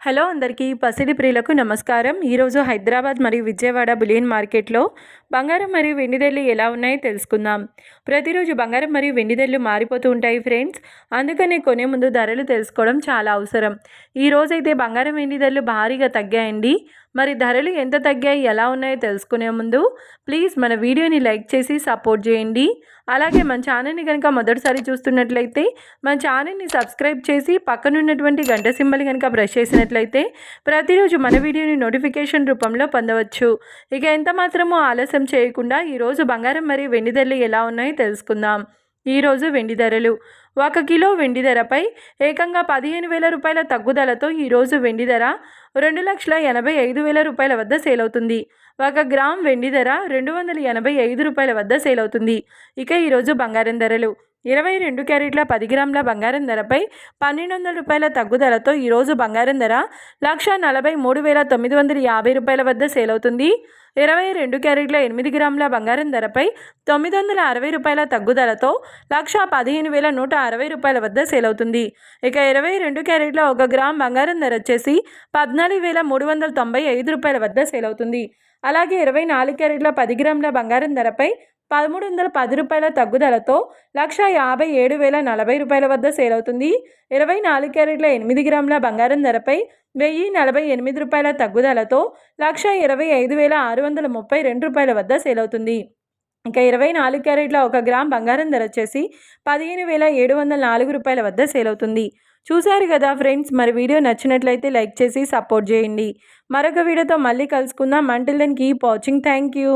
Hello అందరికీ పసిడి ప్రియులకు నమస్కారం. ఈరోజు హైదరాబాద్ మరియు విజయవాడ బులియన్ మార్కెట్లో బంగారం మరియు వెండి ధరలు ఎలా ఉన్నాయో తెలుసుకుందాం. ప్రతిరోజు బంగారం మరియు వెండి ధరలు మారిపోతూ ఉంటాయి ఫ్రెండ్స్. అందుకనే కొనే ముందు ధరలు తెలుసుకోవడం చాలా అవసరం. ఈరోజైతే బంగారం వెండి ధరలు భారీగా తగ్గాయండి. మరి ధరలు ఎంత తగ్గాయి, ఎలా ఉన్నాయో తెలుసుకునే ముందు ప్లీజ్ మన వీడియోని లైక్ చేసి సపోర్ట్ చేయండి. అలాగే మన ఛానల్ని కనుక మొదటిసారి చూస్తున్నట్లయితే మన ఛానల్ని సబ్స్క్రైబ్ చేసి పక్కనున్నటువంటి గంట సింబల్ కనుక ప్రెస్ చేసినట్లయితే ప్రతిరోజు మన వీడియోని నోటిఫికేషన్ రూపంలో పొందవచ్చు. ఇక ఎంత మాత్రమో ఆలస్యం చేయకుండా ఈరోజు బంగారం మరియు వెండి ధరలు ఎలా ఉన్నాయో తెలుసుకుందాం. ఈరోజు వెండి ధరలు 1 కిలో వెండి ధరపై ఏకంగా 15,000 రూపాయల తగ్గుదలతో ఈరోజు వెండి ధర 2,85,000 రూపాయల వద్ద సేల్ అవుతుంది. 1 గ్రామ్ వెండి ధర 285 రూపాయల వద్ద సేల్ అవుతుంది. ఇక ఈరోజు బంగారం ధరలు 22 క్యారెట్ల 10 గ్రాముల బంగారం ధరపై 1,200 రూపాయల తగ్గుదలతో ఈరోజు బంగారం ధర 1,43,950 రూపాయల వద్ద సేల్ అవుతుంది. 22 క్యారెట్ల 8 గ్రాముల బంగారం ధరపై 960 రూపాయల తగ్గుదలతో 1,15,160 రూపాయల వద్ద సేల్ అవుతుంది. ఇక 22 క్యారెట్ల 1 గ్రామ్ బంగారం ధర వచ్చేసి 14,395 రూపాయల వద్ద సేల్ అవుతుంది. అలాగే 24 క్యారెట్ల 10 గ్రాముల బంగారం ధరపై 1,310 రూపాయల తగ్గుదలతో 1,57,040 రూపాయల వద్ద సేల్ అవుతుంది. 24 క్యారెట్ల 8 గ్రాముల బంగారం ధరపై 1,048 రూపాయల తగ్గుదలతో 1,25,632 రూపాయల వద్ద సేల్ అవుతుంది. ఇక 24 క్యారెట్ల 1 గ్రామ్ బంగారం ధర వచ్చేసి 15,704 రూపాయల వద్ద సేల్ అవుతుంది. చూశారు కదా ఫ్రెండ్స్, మరి వీడియో నచ్చినట్లయితే లైక్ చేసి సపోర్ట్ చేయండి. మరొక వీడియోతో మళ్ళీ కలుసుకుందాం. Until then keep watching. Thank you.